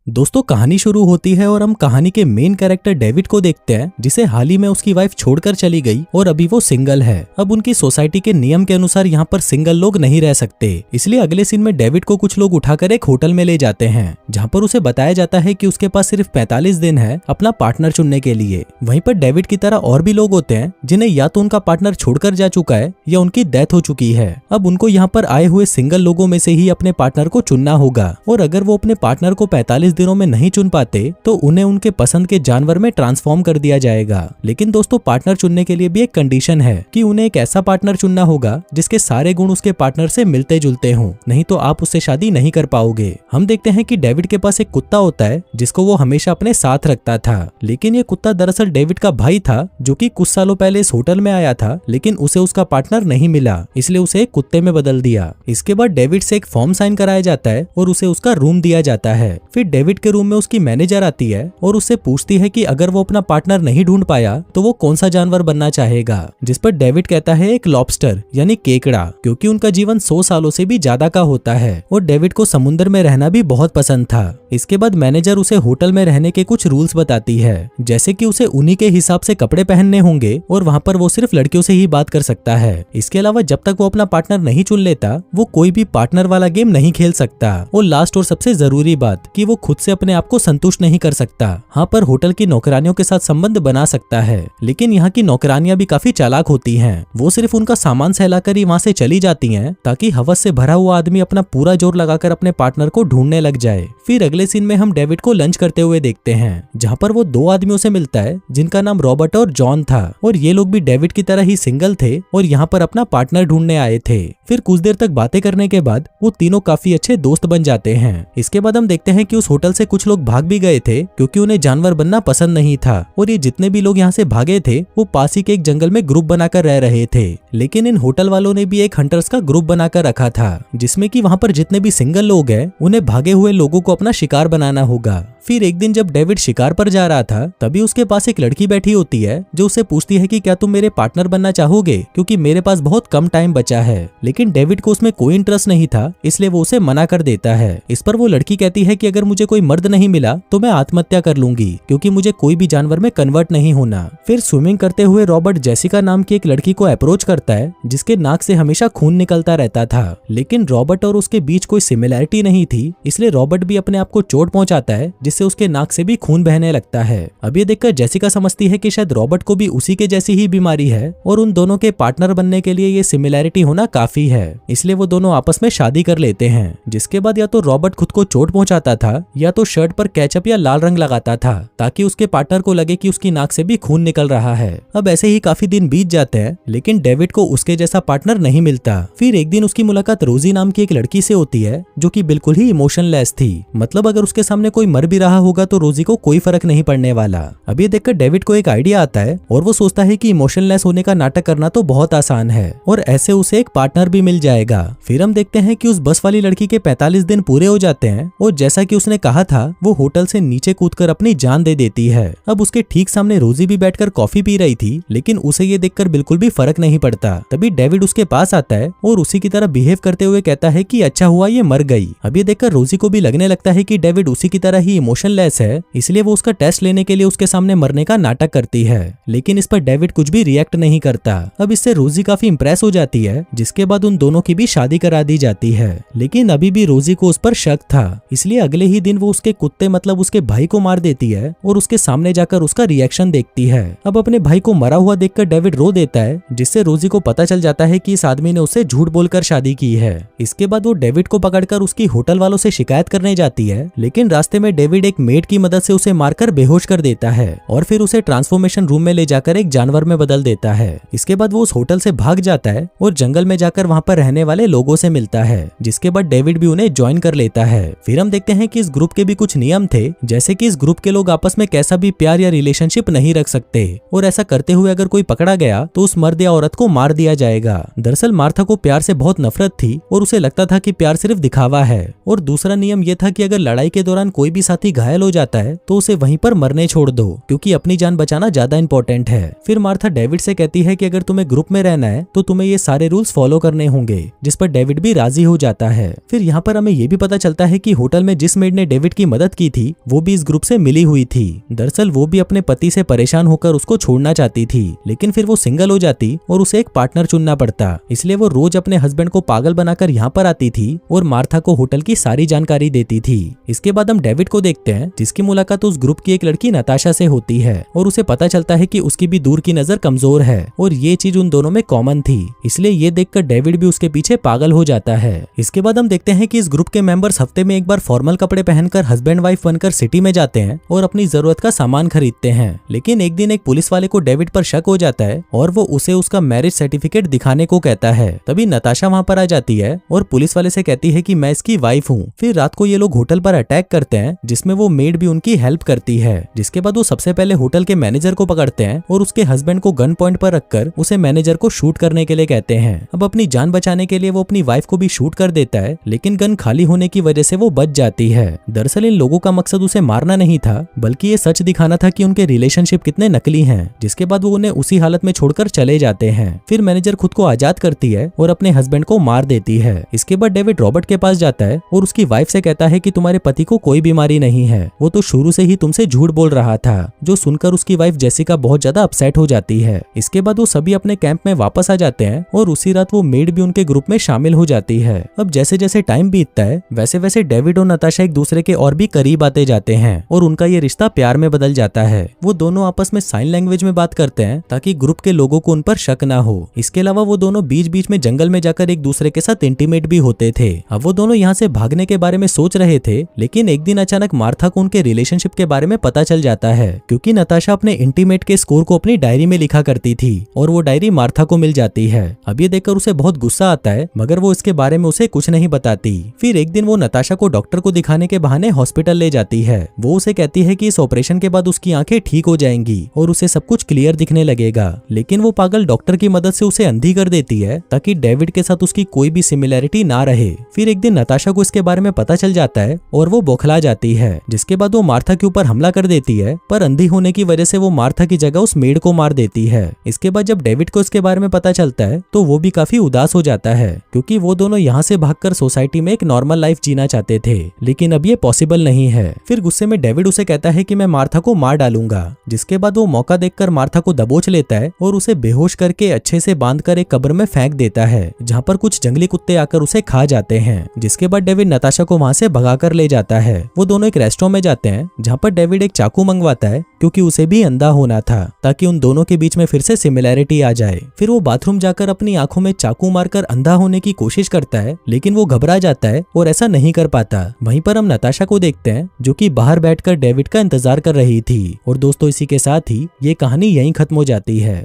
दोस्तों कहानी शुरू होती है और हम कहानी के मेन कैरेक्टर डेविड को देखते हैं, जिसे हाल ही में उसकी वाइफ छोड़कर चली गई और अभी वो सिंगल है। अब उनकी सोसाइटी के नियम के अनुसार यहाँ पर सिंगल लोग नहीं रह सकते, इसलिए अगले सीन में डेविड को कुछ लोग उठाकर एक होटल में ले जाते हैं, जहाँ पर उसे बताया जाता है कि उसके पास सिर्फ 45 दिन है अपना पार्टनर चुनने के लिए। वहीं पर डेविड की तरह और भी लोग होते हैं जिन्हें या तो उनका पार्टनर छोड़कर जा चुका है या उनकी डेथ हो चुकी है। अब उनको यहाँ पर आए हुए सिंगल लोगों में से ही अपने पार्टनर को चुनना होगा, और अगर वो अपने पार्टनर को 45 दिनों में नहीं चुन पाते तो उन्हें उनके पसंद के जानवर में ट्रांसफॉर्म कर दिया जाएगा। लेकिन दोस्तों पार्टनर चुनने के लिए भी एक कंडीशन है कि उन्हें एक ऐसा पार्टनर चुनना होगा जिसके सारे गुण उसके पार्टनर से मिलते जुलते हों, नहीं तो आप उससे शादी नहीं कर पाओगे। हम देखते हैं कि डेविड के पास एक कुत्ता होता है जिसको वो हमेशा अपने साथ रखता था, लेकिन ये कुत्ता दरअसल डेविड का भाई था जो कि कुछ सालों पहले इस होटल में आया था, लेकिन उसे उसका पार्टनर नहीं मिला, इसलिए उसे एक कुत्ते में बदल दिया। इसके बाद डेविड से एक फॉर्म साइन कराया जाता है और उसे उसका रूम दिया जाता है। फिर डेविड के रूम में उसकी मैनेजर आती है और उससे पूछती है कि अगर वो अपना पार्टनर नहीं ढूंढ पाया तो वो कौन सा जानवर बनना चाहेगा, जिस पर डेविड कहता है एक लॉबस्टर यानी केकड़ा, क्योंकि उनका जीवन 100 सालों से भी ज्यादा का होता है और डेविड को समुद्र में रहना भी बहुत पसंद था। इसके बाद मैनेजर उसे होटल में रहने के कुछ रूल्स बताती है, जैसे कि उसे उन्हीं के हिसाब से कपड़े पहनने होंगे और वहाँ पर वो सिर्फ लड़कियों से ही बात कर सकता है। इसके अलावा जब तक वो अपना पार्टनर नहीं चुन लेता वो कोई भी पार्टनर वाला गेम नहीं खेल सकता, और लास्ट और सबसे जरूरी बात कि वो खुद से अपने आप को संतुष्ट नहीं कर सकता। हाँ, पर होटल की नौकरानियों के साथ संबंध बना सकता है, लेकिन यहाँ की नौकरानियां भी काफी चालाक होती हैं। वो सिर्फ उनका सामान सहलाकर ही वहाँ से चली जाती हैं ताकि हवस से भरा हुआ आदमी अपना पूरा जोर लगाकर अपने पार्टनर को ढूंढने लग जाए। फिर अगले सीन में हम डेविड को लंच करते हुए देखते हैं, जहाँ पर वो दो आदमियों से मिलता है जिनका नाम रॉबर्ट और जॉन था, और ये लोग भी डेविड की तरह ही सिंगल थे और यहाँ पर अपना पार्टनर ढूंढने आए थे। फिर कुछ देर तक बातें करने के बाद वो तीनों काफी अच्छे दोस्त बन जाते हैं। इसके बाद हम देखते हैं कि उस होटल से कुछ लोग भाग भी गए थे क्योंकि उन्हें जानवर बनना पसंद नहीं था, और ये जितने भी लोग यहाँ से भागे थे वो पास ही के एक जंगल में ग्रुप बनाकर रह रहे थे। लेकिन इन होटल वालों ने भी एक हंटर्स का ग्रुप बनाकर रखा था, जिसमें कि वहाँ पर जितने भी सिंगल लोग हैं उन्हें भागे हुए लोगों को अपना शिकार बनाना होगा। फिर एक दिन जब डेविड शिकार पर जा रहा था तभी उसके पास एक लड़की बैठी होती है जो उससे पूछती है कि क्या तुम मेरे पार्टनर बनना चाहोगे, क्योंकि मेरे पास बहुत कम टाइम बचा है। लेकिन डेविड को उसमें कोई इंटरेस्ट नहीं था, इसलिए वो उसे मना कर देता है। इस पर वो लड़की कहती है कि अगर मुझे कोई मर्द नहीं मिला तो मैं आत्महत्या कर लूंगी, क्योंकि मुझे कोई भी जानवर में कन्वर्ट नहीं होना। फिर स्विमिंग करते हुए रॉबर्ट जेसिका नाम की एक लड़की को अप्रोच करता है जिसके नाक से हमेशा खून निकलता रहता था, लेकिन रॉबर्ट और उसके बीच कोई सिमिलैरिटी नहीं थी, इसलिए रॉबर्ट भी अपने आप को चोट पहुंचाता है जिससे उसके नाक से भी खून बहने लगता है। अब ये देखकर जेसिका समझती है कि शायद रॉबर्ट को भी उसी के जैसी ही बीमारी है और उन दोनों के पार्टनर बनने के लिए ये सिमिलैरिटी होना काफी है, इसलिए वो दोनों आपस में शादी कर लेते हैं। जिसके बाद या तो रॉबर्ट खुद को चोट पहुंचाता था या तो शर्ट पर केचप या लाल रंग लगाता था ताकि उसके पार्टनर को लगे कि उसकी नाक से भी खून निकल रहा है। अब ऐसे ही काफी दिन बीत जाते हैं, लेकिन डेविड को उसके जैसा पार्टनर नहीं मिलता। फिर एक दिन उसकी मुलाकात रोजी नाम की एक लड़की से होती है जो कि बिल्कुल ही इमोशनलेस थी, मतलब अगर उसके सामने कोई मर भी रहा होगा तो रोजी को कोई फर्क नहीं पड़ने वाला। अब ये देखकर डेविड को एक आइडिया आता है और वो सोचता है कि इमोशनलेस होने का नाटक करना तो बहुत आसान है और ऐसे उसे एक पार्टनर भी मिल जाएगा। फिर हम देखते हैं कि उस बस वाली लड़की के 45 दिन पूरे हो जाते हैं और जैसा कि उसने कहा था वो होटल से नीचे कूदकर अपनी जान दे देती है। अब उसके ठीक सामने रोजी भी बैठकर कॉफी पी रही थी, लेकिन उसे ये देखकर बिल्कुल भी फर्क नहीं पड़ता। तभी डेविड उसके पास आता है और उसी की तरह बिहेव करते हुए कहता है कि अच्छा हुआ ये मर गई। अब ये देखकर रोजी को भी लगने लगता है कि डेविड उसी की तरह ही इमोशनलेस है, इसलिए वो उसका टेस्ट लेने के लिए उसके सामने मरने का नाटक करती है, लेकिन इस पर डेविड कुछ भी रिएक्ट नहीं करता। अब इससे रोजी काफी इंप्रेस हो जाती है, जिसके बाद उन दोनों की भी शादी करा दी जाती है। लेकिन अभी भी रोजी को उस पर शक था, इसलिए अगले ही दिन वो उसके कुत्ते मतलब उसके भाई को मार देती है और उसके सामने जाकर उसका रिएक्शन देखती है। अब अपने भाई को मरा हुआ देखकर डेविड रो देता है, जिससे रोजी को पता चल जाता है कि इस आदमी ने उससे झूठ बोलकर शादी की है। इसके बाद वो डेविड को पकड़कर उसकी होटल वालों से शिकायत करने जाती है, लेकिन रास्ते में डेविड एक मेड की मदद से उसे मारकर बेहोश कर देता है और फिर उसे ट्रांसफॉर्मेशन रूम में ले जाकर एक जानवर में बदल देता है। इसके बाद वो उस होटल से भाग जाता है और जंगल में जाकर वहाँ पर रहने वाले लोगों से मिलता है, जिसके बाद डेविड भी उन्हें ज्वाइन कर लेता है। फिर हम देखते हैं कि इस ग्रुप के भी कुछ नियम थे, जैसे कि इस ग्रुप के लोग आपस में कैसा भी प्यार या रिलेशनशिप नहीं रख सकते और ऐसा करते हुए अगर कोई पकड़ा गया तो उस मर्द या औरत को मार दिया जाएगा। दरअसल मार्था को प्यार से बहुत नफरत थी और उसे लगता था कि प्यार सिर्फ दिखावा है। और दूसरा नियम यह था कि अगर लड़ाई के दौरान कोई भी साथी भी घायल हो जाता है तो उसे वहीं पर मरने छोड़ दो, क्योंकि अपनी जान बचाना ज्यादा इंपॉर्टेंट है। फिर मार्था डेविड से कहती है कि अगर तुम्हें ग्रुप में रहना है तो तुम्हें ये सारे रूल्स फॉलो करने होंगे, जिस पर डेविड भी राजी हो जाता है। फिर यहाँ पर हमें ये भी पता चलता है कि होटल में जिस मेड ने डेविड की मदद की थी वो भी इस ग्रुप से मिली हुई थी। दरअसल वो भी अपने पति से परेशान होकर उसको छोड़ना चाहती थी, लेकिन फिर वो सिंगल हो जाती और उसे एक पार्टनर चुनना पड़ता, इसलिए वो रोज अपने हस्बैंड को पागल बनाकर यहाँ पर आती थी और मार्था को होटल की सारी जानकारी देती थी। इसके बाद हम डेविड को देखते हैं, जिसकी मुलाकात उस ग्रुप की एक लड़की नताशा से होती है और उसे पता चलता है कि उसकी भी दूर की नजर कमजोर है और ये चीज उन दोनों में कॉमन थी, इसलिए ये देखकर डेविड भी उसके पीछे पागल हो जाता है। इसके बाद हम देखते हैं कि इस ग्रुप के मेंबर्स हफ्ते में एक बार फॉर्मल कपड़े पहनकर हस्बैंड वाइफ बनकर सिटी में जाते हैं और अपनी जरूरत का सामान खरीदते हैं। लेकिन एक दिन एक पुलिस वाले को डेविड पर शक हो जाता है और वो उसे उसका मैरिज सर्टिफिकेट दिखाने को कहता है। तभी नताशा वहाँ पर आ जाती है और पुलिस वाले से कहती है कि मैं इसकी वाइफ हूँ। फिर रात को ये लोग होटल पर अटैक करते हैं, जिसमें वो मेड भी उनकी हेल्प करती है। जिसके बाद वो सबसे पहले होटल के मैनेजर को पकड़ते हैं और उसके हस्बैंड को गन पॉइंट पर रखकर उसे मैनेजर को शूट करने के लिए कहते हैं। अब अपनी जान बचाने के लिए वो अपनी वाइफ को भी शूट कर देता है, लेकिन गन खाली होने की वजह से वो बच जाती है। दरअसल इन लोगों का मकसद उसे मारना नहीं था, बल्कि ये सच दिखाना था कि उनके रिलेशनशिप कितने नकली हैं। जिसके बाद वो उन्हें उसी हालत में छोड़कर चले जाते हैं। फिर मैनेजर खुद को आजाद करती है और अपने हस्बैंड को मार देती है। इसके बाद डेविड रॉबर्ट के पास जाता है और उसकी वाइफ से कहता है कि तुम्हारे पति को कोई बीमारी नहीं है, वो तो शुरू से ही तुमसे झूठ बोल रहा था। जो सुनकर उसकी वाइफ जेसिका बहुत ज्यादा अपसेट हो जाती है। इसके बाद वो सभी अपने कैंप में वापस आ जाते हैं और उसी रात वो मेड भी उनके ग्रुप में शामिल हो जाती है। अब जैसे जैसे टाइम बीतता है वैसे वैसे डेविड और नताशा एक दूसरे के और भी करीब आते जाते हैं और उनका ये रिश्ता प्यार में बदल जाता है। वो दोनों आपस में साइन लैंग्वेज में बात करते हैं ताकि ग्रुप के लोगों को उन पर शक ना हो। इसके अलावा वो दोनों बीच बीच में जंगल में जाकर एक दूसरे के साथ इंटीमेट भी होते थे। अब वो दोनों यहाँ से भागने के बारे में सोच रहे थे, लेकिन एक दिन अचानक मार्था को उनके रिलेशनशिप के बारे में पता चल जाता है, क्योंकि नताशा अपने इंटीमेट के स्कोर को अपनी डायरी में लिखा करती थी और वो डायरी मार्था को मिल जाती है। अब ये देखकर उसे बहुत गुस्सा आता है, मगर वो इसके बारे में उसे कुछ नहीं बताती। फिर एक दिन वो नताशा को डॉक्टर को दिखाने के बहाने हॉस्पिटल ले जाती है। वो उसे कहती है कि इस ऑपरेशन के बाद उसकी आंखें ठीक हो जाएंगी और उसे सब कुछ क्लियर दिखने लगेगा, लेकिन वो पागल डॉक्टर की मदद से उसे अंधी कर देती है ताकि डेविड के साथ उसकी कोई भी सिमिलैरिटी ना रहे। फिर एक दिन नताशा को इसके बारे में पता चल जाता है और वो बौखला जाती है, जिसके बाद वो मार्था के ऊपर हमला कर देती है, पर अंधी होने की वजह से वो मार्था की जगह उस मेड को मार देती है। इसके बाद जब डेविड को इसके बारे में पता चलता है तो वो भी काफी उदास हो जाता है, क्योंकि वो दोनों यहाँ से भागकर सोसाइटी में एक नॉर्मल लाइफ जीना चाहते थे, लेकिन अब ये पॉसिबल नहीं है। फिर गुस्से में डेविड उसे कहता है कि मैं मार्था को मार डालूंगा। जिसके बाद वो मौका देखकर मार्था को दबोच लेता है और उसे बेहोश करके अच्छे से बांधकर एक कब्र में फेंक देता है, जहाँ पर कुछ जंगली कुत्ते आकर उसे खा जाते हैं। जिसके बाद डेविड नताशा को वहाँ से भगाकर ले जाता है। वो दोनों एक रेस्टोरेंट में जाते हैं, जहाँ पर डेविड एक चाकू मंगवाता है, क्योंकि उसे भी अंधा होना था, ताकि उन दोनों के बीच में फिर से सिमिलैरिटी आ जाए। फिर वो बाथरूम जाकर अपनी आंखों में चाकू मारकर अंधा होने की कोशिश करता है, लेकिन वो घबरा जाता है और ऐसा नहीं कर पाता। वहीं पर हम नताशा को देखते हैं, जो कि बाहर बैठकर डेविड का इंतजार कर रही थी। और दोस्तों, इसी के साथ ही ये कहानी यहीं खत्म हो जाती है।